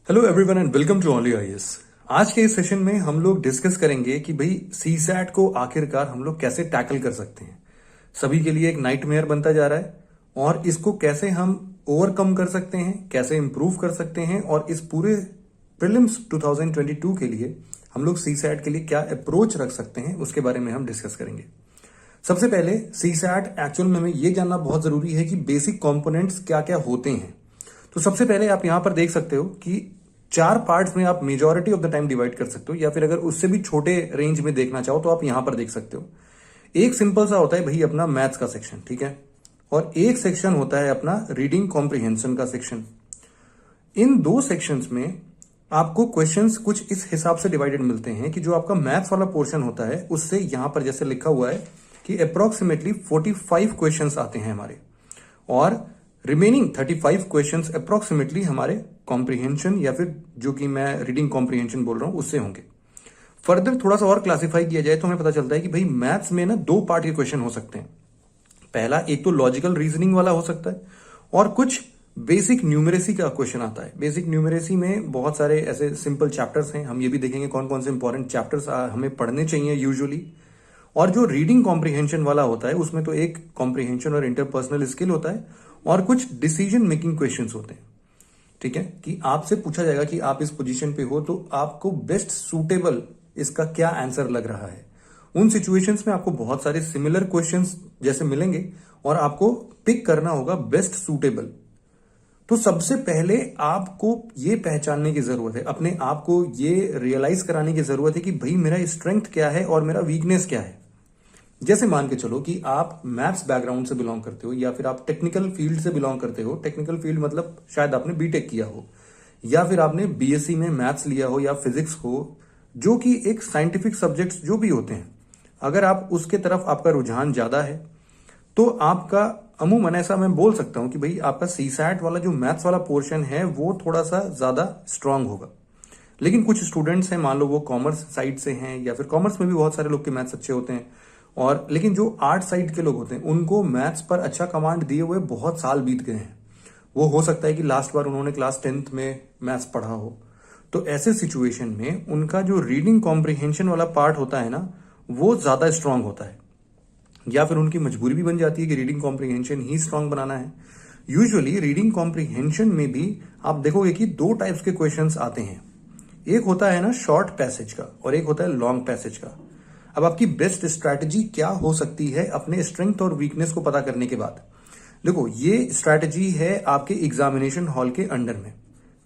Hello everyone and welcome to only IAS. आज के इस सेशन में हम लोग डिस्कस करेंगे कि भाई सीसैट को आखिरकार हम लोग कैसे टैकल कर सकते हैं। सभी के लिए एक नाइटमेयर बनता जा रहा है और इसको कैसे हम ओवरकम कर सकते हैं, कैसे इंप्रूव कर सकते हैं और इस पूरे प्रीलिम्स 2022 के लिए हम लोग सीसैट के लिए क्या अप्रोच रख सकते हैं उसके बारे में हम डिस्कस करेंगे। सबसे पहले सीसैट एक्चुअल में हमें यह जानना बहुत जरूरी है कि बेसिक कंपोनेंट्स क्या क्या होते हैं। तो सबसे पहले आप यहां पर देख सकते हो कि 4 पार्ट्स में आप majority of the time divide कर सकते हो, या फिर अगर उससे भी छोटे रेंज में देखना चाहो तो आप यहां पर देख सकते हो। एक सिंपल सा होता है भाई अपना मैथ्स का सेक्शन, ठीक है, और एक सेक्शन होता है अपना रीडिंग कॉम्प्रिहेंशन का सेक्शन। इन दो सेक्शंस में आपको क्वेश्चंस कुछ इस हिसाब से डिवाइडेड मिलते हैं कि जो आपका मैथ्स वाला पोर्शन होता है उससे यहां पर जैसे लिखा हुआ है कि अप्रोक्सीमेटली 45 क्वेश्चंस आते हैं हमारे, और रिमेनिंग 35 क्वेश्चंस अप्रोक्सीमेटली हमारे कॉम्प्रिहेंशन या फिर जो कि मैं रीडिंग कॉम्प्रिहेंशन बोल रहा हूं उससे होंगे। फर्दर थोड़ा सा और क्लासिफाई किया जाए तो हमें पता चलता है कि भाई मैथ्स में ना 2 पार्ट के क्वेश्चन हो सकते हैं। पहला एक तो लॉजिकल रीजनिंग वाला हो सकता है और कुछ बेसिक न्यूमरेसी का क्वेश्चन आता है। बेसिक न्यूमरेसी में बहुत सारे ऐसे सिंपल चैप्टर्स हैं, हम ये भी देखेंगे कौन कौन से इंपॉर्टेंट चैप्टर्स हमें पढ़ने चाहिए यूजुअली। और जो रीडिंग कॉम्प्रिहेंशन वाला होता है उसमें तो एक कॉम्प्रिहेंशन और इंटरपर्सनल स्किल होता है और कुछ डिसीजन मेकिंग क्वेश्चंस होते हैं, ठीक है, कि आपसे पूछा जाएगा कि आप इस पोजीशन पे हो तो आपको बेस्ट सूटेबल इसका क्या आंसर लग रहा है। उन सिचुएशंस में आपको बहुत सारे सिमिलर क्वेश्चंस जैसे मिलेंगे और आपको पिक करना होगा बेस्ट सूटेबल। तो सबसे पहले आपको ये पहचानने की जरूरत है, अपने आप को ये रियलाइज कराने की जरूरत है कि भाई मेरा स्ट्रेंथ क्या है और मेरा वीकनेस क्या है। जैसे मान के चलो कि आप मैथ्स बैकग्राउंड से बिलोंग करते हो या फिर आप टेक्निकल फील्ड से बिलोंग करते हो। टेक्निकल फील्ड मतलब शायद आपने बीटेक किया हो या फिर आपने बीएससी में मैथ्स लिया हो या फिजिक्स हो, जो कि एक साइंटिफिक सब्जेक्ट्स जो भी होते हैं, अगर आप उसके तरफ आपका रुझान ज्यादा है तो आपका अमूमन ऐसा मैं बोल सकता हूं कि भाई आपका सीसैट वाला जो मैथ्स वाला पोर्शन है वो थोड़ा सा ज्यादा स्ट्रांग होगा। लेकिन कुछ स्टूडेंट्स हैं, मान लो वो कॉमर्स साइड से हैं या फिर कॉमर्स में भी बहुत सारे लोग के मैथ्स अच्छे होते हैं, और लेकिन जो आर्ट साइड के लोग होते हैं उनको मैथ्स पर अच्छा कमांड दिए हुए बहुत साल बीत गए हैं। वो हो सकता है कि लास्ट बार उन्होंने क्लास 10th में मैथ्स पढ़ा हो। तो ऐसे सिचुएशन में उनका जो रीडिंग कॉम्प्रिहेंशन वाला पार्ट होता है ना वो ज्यादा स्ट्रांग होता है, या फिर उनकी मजबूरी भी बन जाती है कि रीडिंग कॉम्प्रिहेंशन ही स्ट्रांग बनाना है। यूजुअली रीडिंग कॉम्प्रिहेंशन में भी आप देखोगे कि 2 टाइप्स के क्वेश्चंस आते हैं। एक होता है ना शॉर्ट पैसेज का और एक होता है लॉन्ग पैसेज का। अब आपकी बेस्ट स्ट्रैटेजी क्या हो सकती है अपने स्ट्रेंथ और वीकनेस को पता करने के बाद? देखो, ये स्ट्रैटेजी है आपके एग्जामिनेशन हॉल के अंडर में।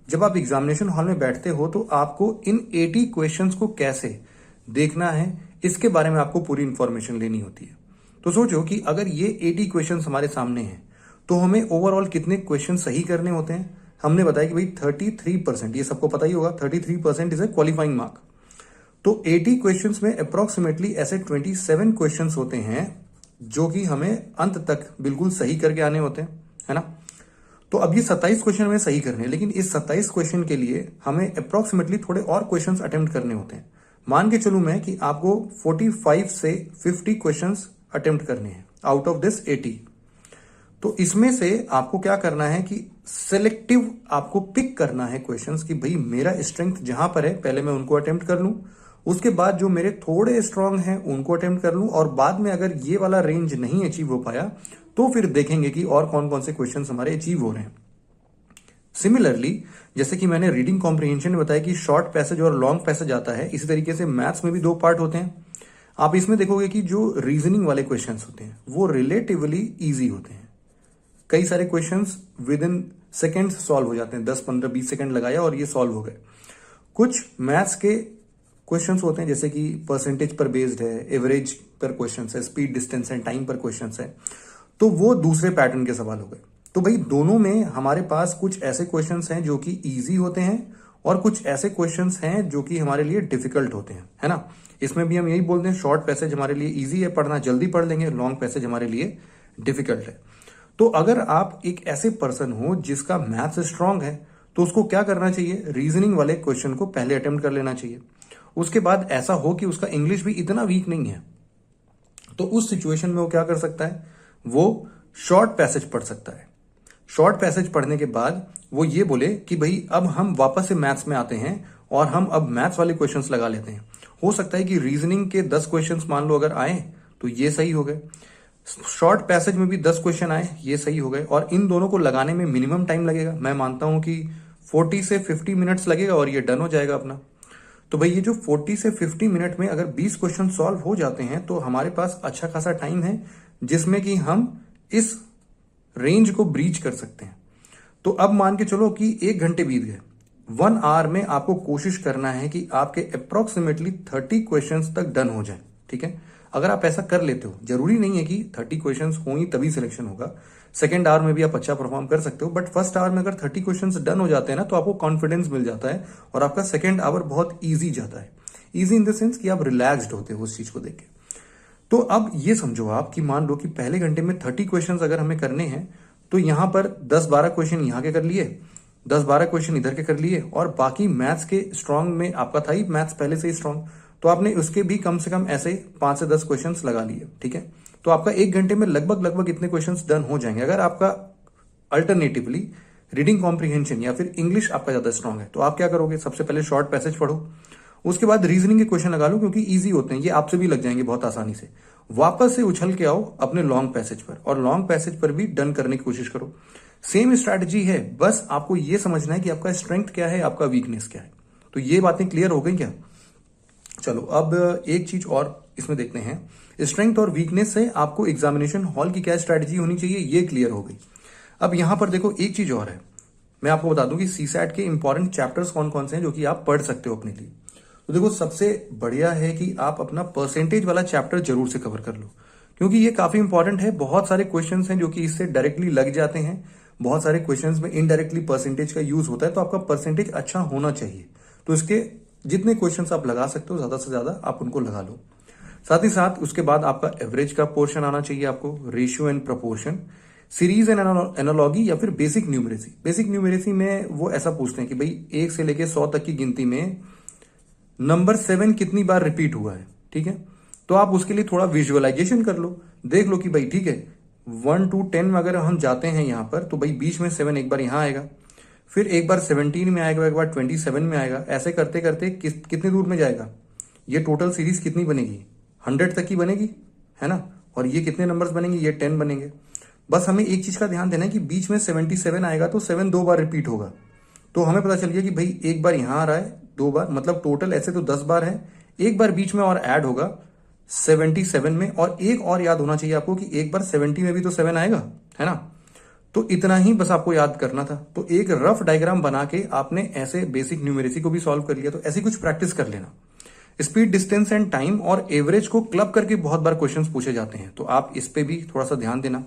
जब आप एग्जामिनेशन हॉल में बैठते हो तो आपको इन 80 क्वेश्चंस को कैसे देखना है इसके बारे में आपको पूरी इंफॉर्मेशन लेनी होती है। तो सोचो कि अगर ये 80 क्वेश्चंस हमारे सामने हैं तो हमें ओवरऑल कितने क्वेश्चन सही करने होते हैं। हमने बताया कि भाई 33%, ये सबको पता ही होगा, 33% इज ए क्वालिफाइंग मार्क। तो 80 क्वेश्चंस में अप्रोक्सीमेटली ऐसे 27 क्वेश्चंस होते हैं जो कि हमें अंत तक बिल्कुल सही करके आने होते हैं, है ना। तो अब ये 27 क्वेश्चन हमें सही करने हैं, लेकिन इस 27 क्वेश्चन के लिए हमें अप्रोक्सीमेटली थोड़े और क्वेश्चंस अटेम्प्ट करने होते हैं। मान के चलूं मैं कि आपको 45 से 50 क्वेश्चंस अटेम्प्ट करने हैं आउट ऑफ दिस 80। तो इसमें से आपको क्या करना है कि सिलेक्टिव आपको पिक करना है क्वेश्चंस कि भाई मेरा स्ट्रेंथ जहां पर है पहले मैं उनको अटेम्प्ट कर लूं, उसके बाद जो मेरे थोड़े स्ट्रांग हैं उनको अटेम्प्ट कर लूं, और बाद में अगर ये वाला रेंज नहीं अचीव हो पाया तो फिर देखेंगे कि और कौन कौन से क्वेश्चंस हमारे अचीव हो रहे हैं। सिमिलरली जैसे कि मैंने रीडिंग कॉम्प्रिहेंशन में बताया कि शॉर्ट पैसेज और लॉन्ग पैसेज आता है, इसी तरीके से मैथ्स में भी 2 पार्ट होते हैं। आप इसमें देखोगे कि जो रीजनिंग वाले क्वेश्चंस होते हैं वो रिलेटिवली इजी होते हैं। कई सारे questions with in seconds solve हो जाते हैं, 10 15 20 सेकंड लगाया और ये सॉल्व हो गए। कुछ मैथ्स के क्वेश्चंस होते हैं जैसे कि परसेंटेज पर बेस्ड है, एवरेज पर क्वेश्चंस है, स्पीड डिस्टेंस एंड टाइम पर क्वेश्चंस है, तो वो दूसरे पैटर्न के सवाल हो गए। तो भाई दोनों में हमारे पास कुछ ऐसे क्वेश्चंस हैं जो कि इजी होते हैं और कुछ ऐसे क्वेश्चंस हैं जो कि हमारे लिए डिफिकल्ट होते हैं, है ना। इसमें भी हम यही बोलते हैं शॉर्ट पैसेज हमारे लिए इजी है, पढ़ना जल्दी पढ़ लेंगे, लॉन्ग पैसेज हमारे लिए डिफिकल्ट है। तो अगर आप एक ऐसे पर्सन हो जिसका मैथ्स स्ट्रांग है तो उसको क्या करना चाहिए, रीजनिंग वाले क्वेश्चन को पहले अटेम्प्ट कर लेना चाहिए। उसके बाद ऐसा हो कि उसका इंग्लिश भी इतना वीक नहीं है तो उस सिचुएशन में वो क्या कर सकता है, वो शॉर्ट पैसेज पढ़ सकता है। शॉर्ट पैसेज पढ़ने के बाद वो ये बोले कि भाई अब हम वापस से मैथ्स में आते हैं और हम अब मैथ्स वाले क्वेश्चंस लगा लेते हैं। हो सकता है कि रीजनिंग के 10 क्वेश्चंस मान लो अगर आए तो ये सही हो गए, शॉर्ट पैसेज में भी 10 क्वेश्चन आए, ये सही हो गए, और इन दोनों को लगाने में मिनिमम टाइम लगेगा, मैं मानता हूं कि 40 से 50 मिनट्स लगेगा और ये डन हो जाएगा अपना। तो भाई ये जो 40 से 50 मिनट में अगर 20 क्वेश्चन सॉल्व हो जाते हैं तो हमारे पास अच्छा खासा टाइम है जिसमें कि हम इस रेंज को ब्रीच कर सकते हैं। तो अब मान के चलो कि 1 घंटे बीत गए, 1 आवर में आपको कोशिश करना है कि आपके अप्रोक्सीमेटली 30 क्वेश्चंस तक डन हो जाए। ठीक है, अगर आप ऐसा कर लेते हो, जरूरी नहीं है कि 30 क्वेश्चंस हो ही तभी सिलेक्शन होगा, सेकेंड आवर में भी आप अच्छा परफॉर्म कर सकते हो, बट फर्स्ट आवर में अगर 30 क्वेश्चंस डन हो जाते हैं ना तो आपको कॉन्फिडेंस मिल जाता है और आपका सेकेंड आवर बहुत ईजी जाता है। ईजी इन द सेंस कि आप रिलैक्स्ड होते हो उस चीज को देख के। तो अब ये समझो आप कि मान लो कि पहले घंटे में 30 क्वेश्चन अगर हमें करने हैं तो यहां पर 10-12 क्वेश्चन यहां के कर लिए, 10-12 क्वेश्चन इधर के कर लिए, और बाकी मैथ्स के स्ट्रांग में आपका था ही मैथ्स पहले से ही स्ट्रांग, तो आपने उसके भी कम से कम ऐसे 5 से 10 क्वेश्चन लगा लिए। ठीक है, तो आपका 1 घंटे में लगभग इतने क्वेश्चन डन हो जाएंगे। अगर आपका अल्टरनेटिवली रीडिंग कॉम्प्रिहेंशन या फिर इंग्लिश आपका ज्यादा स्ट्रांग है तो आप क्या करोगे, सबसे पहले शॉर्ट पैसेज पढ़ो, उसके बाद रीजनिंग के क्वेश्चन लगा लो क्योंकि इजी होते हैं, ये आपसे भी लग जाएंगे बहुत आसानी से। वापस से उछल के आओ अपने लॉन्ग पैसेज पर और लॉन्ग पैसेज पर भी डन करने की कोशिश करो। सेम स्ट्रैटेजी है, बस आपको ये समझना है कि आपका स्ट्रेंथ क्या है, आपका वीकनेस क्या है। तो ये बातें क्लियर हो गई क्या? चलो अब एक चीज और इसमें देखते हैं, स्ट्रेंथ और वीकनेस से आपको एग्जामिनेशन हॉल की क्या स्ट्रैटेजी होनी चाहिए ये क्लियर हो गई। अब यहां पर देखो एक चीज और है, मैं आपको बता दूं कि सीसैट के इंपॉर्टेंट चैप्टर्स कौन कौन से हैं जो कि आप पढ़ सकते हो अपने लिए। तो देखो सबसे बढ़िया है कि आप अपना परसेंटेज वाला चैप्टर जरूर से कवर कर लो क्योंकि ये काफी इंपॉर्टेंट है। बहुत सारे क्वेश्चंस हैं जो कि इससे डायरेक्टली लग जाते हैं, बहुत सारे क्वेश्चंस में इनडायरेक्टली परसेंटेज का यूज होता है, तो आपका परसेंटेज अच्छा होना चाहिए। तो इसके जितने क्वेश्चंस आप लगा सकते हो ज्यादा से ज्यादा आप उनको लगा लो। साथ ही साथ उसके बाद आपका एवरेज का पोर्शन आना चाहिए, आपको ratio and proportion, series and analogy या फिर बेसिक न्यूमरेसी। बेसिक न्यूमरेसी में वो ऐसा पूछते हैं कि भाई 1 से लेके 100 तक की गिनती में नंबर 7 कितनी बार रिपीट हुआ है। ठीक है, तो आप उसके लिए थोड़ा विजुअलाइजेशन कर लो, देख लो कि भाई ठीक है 1 to 10 में अगर हम जाते हैं यहां पर तो भाई बीच में 7 एक बार यहां आएगा, फिर एक बार 17 में आएगा, एक बार 27 में आएगा, ऐसे करते करते कितने दूर में जाएगा, ये टोटल सीरीज कितनी बनेगी, 100 तक की बनेगी, है ना। और ये कितने नंबर्स बनेंगे, ये 10 बनेंगे। बस हमें एक चीज का ध्यान देना है कि बीच में 77 आएगा तो 7 2 बार रिपीट होगा, तो हमें पता चल गया कि भाई एक बार यहां आ रहा है 2 बार, मतलब टोटल ऐसे तो 10 बार है, एक बार बीच में और ऐड होगा 77 में, और एक और याद होना चाहिए आपको कि एक बार 70 में भी तो 7 आएगा, है ना। तो इतना ही बस आपको याद करना था। तो एक रफ डायग्राम बना के आपने ऐसे बेसिक न्यूमेरेसी को भी सॉल्व कर लिया, तो ऐसी कुछ प्रैक्टिस कर लेना। स्पीड, डिस्टेंस एंड टाइम और एवरेज को क्लब करके बहुत बार क्वेश्चंस पूछे जाते हैं, तो आप इस पे भी थोड़ा सा ध्यान देना।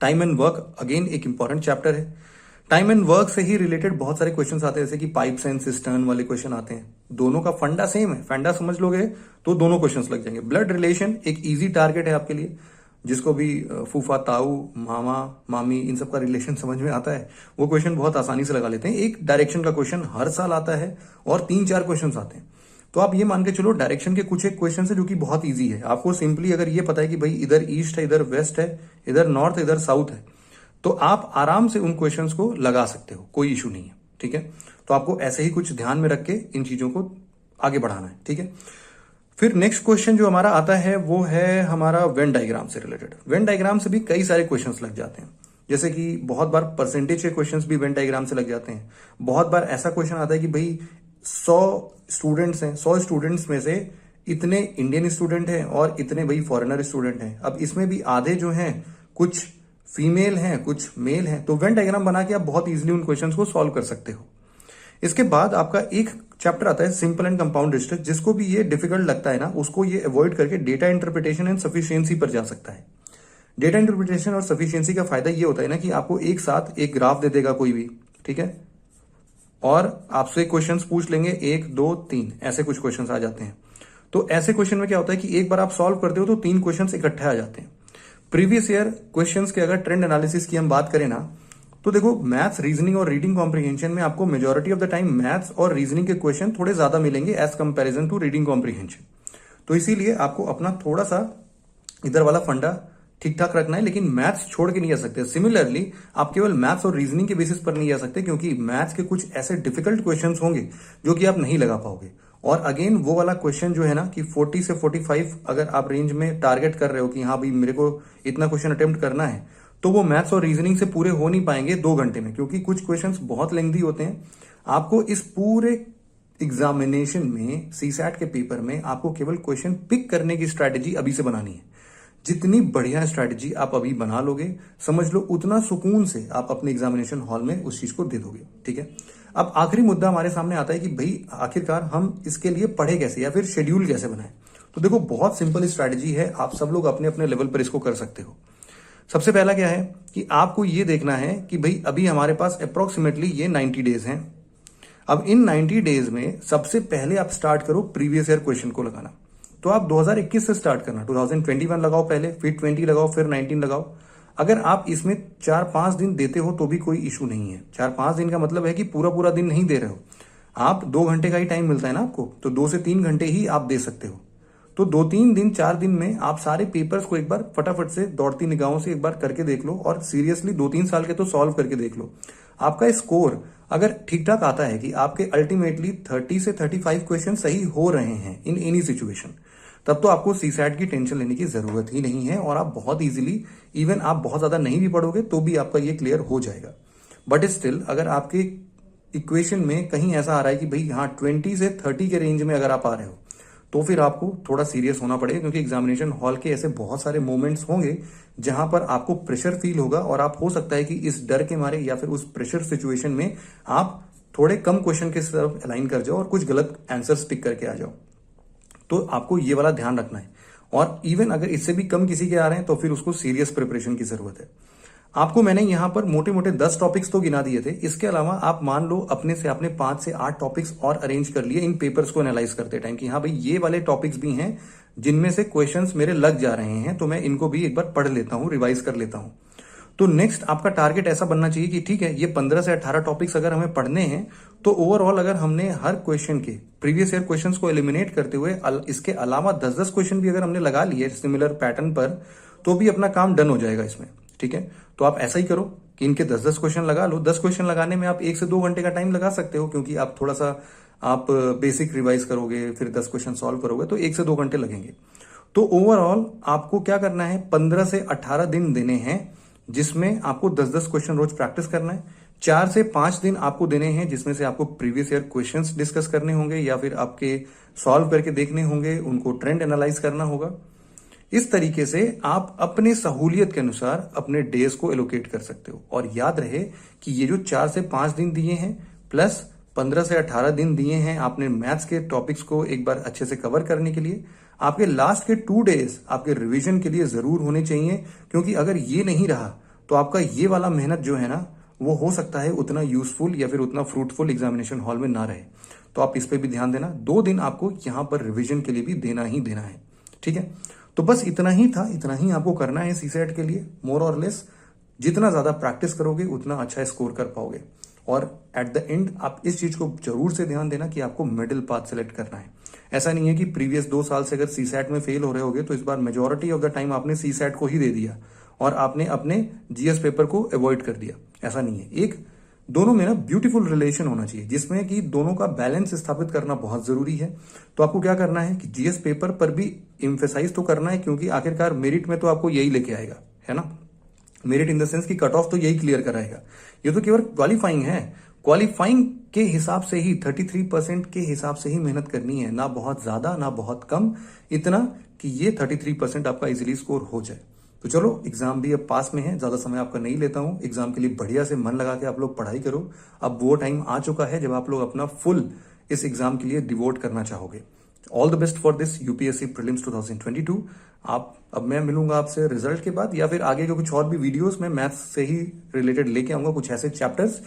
टाइम एंड वर्क अगेन एक इंपॉर्टेंट चैप्टर है, टाइम एंड वर्क से ही रिलेटेड बहुत सारे क्वेश्चंस आते हैं, जैसे कि पाइप्स एंड सिस्टर्न वाले क्वेश्चन आते हैं। दोनों का फंडा सेम है, फंडा समझ लोगे तो दोनों क्वेश्चंस लग जाएंगे। ब्लड रिलेशन एक इजी टारगेट है आपके लिए, जिसको भी फूफा, ताऊ, मामा, मामी इन सब का रिलेशन समझ में आता है वो क्वेश्चन बहुत आसानी से लगा लेते हैं। एक डायरेक्शन का क्वेश्चन हर साल आता है और 3-4 क्वेश्चन आते हैं, तो आप ये मान के चलो डायरेक्शन के कुछ एक क्वेश्चन है जो कि बहुत ईजी है। आपको सिंपली अगर ये पता है कि भाई इधर ईस्ट है, इधर वेस्ट है, इधर नॉर्थ, इधर साउथ है, तो आप आराम से उन क्वेश्चंस को लगा सकते हो, कोई इशू नहीं है। ठीक है, तो आपको ऐसे ही कुछ ध्यान में रख के इन चीजों को आगे बढ़ाना है। ठीक है, फिर नेक्स्ट क्वेश्चन जो हमारा आता है वो है हमारा वेन डायग्राम से रिलेटेड। वेन डायग्राम से भी कई सारे क्वेश्चंस लग जाते हैं, जैसे कि बहुत बार परसेंटेज के क्वेश्चंस भी वेन डायग्राम से लग जाते हैं। बहुत बार ऐसा क्वेश्चन आता है कि भाई 100 स्टूडेंट्स हैं, 100 स्टूडेंट्स में से इतने इंडियन स्टूडेंट हैं और इतने भाई फॉरेनर स्टूडेंट हैं। अब इसमें भी आधे जो हैं कुछ फीमेल हैं, कुछ मेल हैं, तो वेन डायग्राम बना के आप बहुत इजीली उन क्वेश्चंस को सॉल्व कर सकते हो। इसके बाद आपका एक चैप्टर आता है सिंपल एंड कंपाउंड इंटरेस्ट, जिसको भी ये डिफिकल्ट लगता है ना उसको ये अवॉइड करके डेटा इंटरप्रिटेशन एंड सफिशिएंसी पर जा सकता है। डेटा इंटरप्रिटेशन और सफिशिएंसी का फायदा ये होता है ना कि आपको एक साथ एक ग्राफ दे देगा कोई भी, ठीक है, और आपसे क्वेश्चंस पूछ लेंगे 1 2 3 ऐसे कुछ क्वेश्चंस आ जाते हैं। तो ऐसे क्वेश्चन में क्या होता है कि एक बार आप सॉल्व करते हो तो 3 क्वेश्चंस इकट्ठे आ जाते हैं। प्रीवियस ईयर क्वेश्चंस के अगर ट्रेंड एनालिसिस की हम बात करें ना, तो देखो मैथ्स, रीजनिंग और रीडिंग कॉम्प्रिहेंशन में आपको majority of the time maths और रीजनिंग के क्वेश्चन थोड़े ज्यादा मिलेंगे as comparison to reading comprehension. तो इसीलिए आपको अपना थोड़ा सा इधर वाला फंडा ठीक ठाक रखना है, लेकिन मैथ्स छोड़ के नहीं जा सकते। सिमिलरली आप केवल मैथ्स और रीजनिंग के बेसिस पर नहीं जा सकते, क्योंकि मैथ्स के कुछ ऐसे डिफिकल्ट क्वेश्चंस होंगे जो कि आप नहीं लगा पाओगे। और अगेन वो वाला क्वेश्चन जो है ना कि 40 से 45 अगर आप रेंज में टारगेट कर रहे हो कि हाँ भाई मेरे को इतना क्वेश्चन अटेम्प्ट करना है, तो वो मैथ्स और रीजनिंग से पूरे हो नहीं पाएंगे 2 घंटे में, क्योंकि कुछ क्वेश्चंस बहुत लेंथी होते हैं। आपको इस पूरे एग्जामिनेशन में, सीसैट के पेपर में, आपको केवल क्वेश्चन पिक करने की स्ट्रैटेजी अभी से बनानी है। जितनी बढ़िया स्ट्रैटेजी आप अभी बना लोगे, समझ लो उतना सुकून से आप अपने एग्जामिनेशन हॉल में उस चीज को दे दोगे। ठीक है, अब आखिरी मुद्दा हमारे सामने आता है कि भाई आखिरकार हम इसके लिए पढ़े कैसे या फिर शेड्यूल कैसे बनाएं। तो देखो बहुत सिंपल स्ट्रैटेजी है, आप सब लोग अपने अपने लेवल पर इसको कर सकते हो। सबसे पहला क्या है कि आपको ये देखना है कि भाई अभी हमारे पास अप्रोक्सीमेटली ये 90 डेज हैं। अब इन 90 डेज में सबसे पहले आप स्टार्ट करो प्रीवियस ईयर क्वेश्चन को लगाना। तो आप 2021 से स्टार्ट करना, 2021 लगाओ पहले, फिर 20 लगाओ, फिर 19 लगाओ। अगर आप इसमें 4-5 दिन देते हो तो भी कोई इशू नहीं है। 4-5 दिन का मतलब है कि पूरा पूरा दिन नहीं दे रहे हो आप, 2 घंटे का ही टाइम मिलता है ना आपको, तो 2 से 3 घंटे ही आप दे सकते हो। तो 2-3 दिन 4 दिन में आप सारे पेपर्स को एक बार फटाफट से दौड़ती निगाहों से एक बार करके देख लो, और सीरियसली 2-3 साल के तो सॉल्व करके देख लो। आपका स्कोर अगर ठीक ठाक आता है कि आपके अल्टीमेटली 30 से 35 क्वेश्चन सही हो रहे हैं इन एनी सिचुएशन, तब तो आपको सीसैट की टेंशन लेने की जरूरत ही नहीं है, और आप बहुत इजीली, इवन आप बहुत ज्यादा नहीं भी पढ़ोगे तो भी आपका ये क्लियर हो जाएगा। बट स्टिल अगर आपके इक्वेशन में कहीं ऐसा आ रहा है कि भाई हाँ 20 से 30 के रेंज में अगर आप आ रहे हो, तो फिर आपको थोड़ा सीरियस होना पड़ेगा, क्योंकि एग्जामिनेशन हॉल के ऐसे बहुत सारे मोमेंट्स होंगे जहां पर आपको प्रेशर फील होगा, और आप हो सकता है कि इस डर के मारे या फिर उस प्रेशर सिचुएशन में आप थोड़े कम क्वेश्चन के तरफ अलाइन कर जाओ और कुछ गलत आंसर टिक करके आ जाओ। तो आपको ये वाला ध्यान रखना है। और इवन अगर इससे भी कम किसी के आ रहे हैं तो फिर उसको सीरियस प्रिपरेशन की जरूरत है। आपको मैंने यहां पर मोटे मोटे 10 टॉपिक्स तो गिना दिए थे, इसके अलावा आप मान लो अपने से आपने 5 से 8 टॉपिक्स और अरेंज कर लिए इन पेपर्स को एनालाइज करते टाइम कि हाँ भाई ये वाले टॉपिक्स भी हैं जिनमें से क्वेश्चंस मेरे लग जा रहे हैं, तो मैं इनको भी एक बार पढ़ लेता हूं, रिवाइज कर लेता हूं। तो नेक्स्ट आपका टारगेट ऐसा बनना चाहिए कि ठीक है ये 15 से 18 टॉपिक्स अगर हमें पढ़ने हैं, तो ओवरऑल अगर हमने हर क्वेश्चन के प्रीवियस ईयर क्वेश्चंस को एलिमिनेट करते हुए इसके अलावा 10-10 क्वेश्चन भी अगर हमने लगा लिए सिमिलर पैटर्न पर, तो भी अपना काम डन हो जाएगा इसमें। ठीक है, तो आप ऐसा ही करो कि इनके 10-10 क्वेश्चन लगा लो। 10 क्वेश्चन लगाने में आप 1 से 2 घंटे का टाइम लगा सकते हो, क्योंकि आप थोड़ा सा आप बेसिक रिवाइज करोगे, फिर 10 क्वेश्चन सॉल्व करोगे, तो 1 से 2 घंटे लगेंगे। तो ओवरऑल आपको क्या करना है, 15 से 18 दिन देने हैं जिसमें आपको 10-10 क्वेश्चन रोज प्रैक्टिस करना है। 4 से 5 दिन आपको देने हैं जिसमें से आपको प्रीवियस ईयर क्वेश्चंस डिस्कस करने होंगे या फिर आपके सॉल्व करके देखने होंगे, उनको ट्रेंड एनालाइज करना होगा। इस तरीके से आप अपने सहूलियत के अनुसार अपने डेज को एलोकेट कर सकते हो। और याद रहे कि ये जो 4 से 5 दिन दिए हैं प्लस 15 से 18 दिन दिए हैं आपने मैथ्स के टॉपिक्स को एक बार अच्छे से कवर करने के लिए, आपके लास्ट के 2 डेज आपके रिवीजन के लिए जरूर होने चाहिए। क्योंकि अगर ये नहीं रहा तो आपका ये वाला मेहनत जो है ना, वो हो सकता है उतना यूजफुल या फिर उतना फ्रूटफुल एग्जामिनेशन हॉल में ना रहे। तो आप इस पे भी ध्यान देना। 2 दिन आपको यहां पर रिवीजन के लिए भी देना ही देना है। ठीक है, तो बस इतना ही था, इतना ही आपको करना है सीसैट के लिए, मोर और लेस। जितना ज्यादा प्रैक्टिस करोगे उतना अच्छा स्कोर कर पाओगे। और एट द एंड आप इस चीज को जरूर से ध्यान देना कि आपको मिडिल पाथ सेलेक्ट करना है। ऐसा नहीं है कि प्रीवियस 2 साल से अगर सीसैट में फेल हो रहे होगे तो इस बार मेजोरिटी ऑफ द टाइम आपने सीसैट को ही दे दिया और आपने अपने जीएस पेपर को अवॉइड कर दिया। ऐसा नहीं है। एक दोनों में ना ब्यूटीफुल रिलेशन होना चाहिए, जिसमें कि दोनों का बैलेंस स्थापित करना बहुत जरूरी है। तो आपको क्या करना है कि जीएस पेपर पर भी इम्फेसाइज तो करना है, क्योंकि आखिरकार मेरिट में तो आपको यही लेके आएगा, है ना। मेरिट इन द सेंस की कट ऑफ तो यही क्लियर कराएगा। ये तो केवल क्वालिफाइंग है। क्वालिफाइंग के हिसाब से ही 33% के हिसाब से ही मेहनत करनी है, ना बहुत ज्यादा ना बहुत कम, इतना कि ये 33% आपका इजीली स्कोर हो जाए। तो चलो, एग्जाम भी अब पास में है, ज्यादा समय आपका नहीं लेता हूं। एग्जाम के लिए बढ़िया से मन लगा के आप लोग पढ़ाई करो। अब वो टाइम आ चुका है जब आप लोग अपना फुल इस एग्जाम के लिए डिवोट करना चाहोगे। All the best for this UPSC prelims 2022। अब मैं मिलूंगा आपसे रिजल्ट के बाद, या फिर आगे के कुछ और भी वीडियोस में मैथ्स से ही रिलेटेड लेके आऊंगा, कुछ ऐसे चैप्टर्स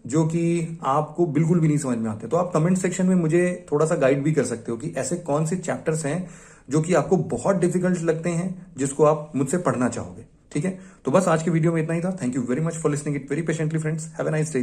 जो कि आपको बिल्कुल भी नहीं समझ में आते। तो आप कमेंट सेक्शन में मुझे थोड़ा सा गाइड भी कर सकते हो कि ऐसे कौन से चैप्टर्स हैं जो कि आपको बहुत डिफिकल्ट लगते हैं, जिसको आप मुझसे पढ़ना चाहोगे। ठीक है, तो बस आज के वीडियो में इतना ही था। Thank you very much for listening it very patiently friends. Have a nice day.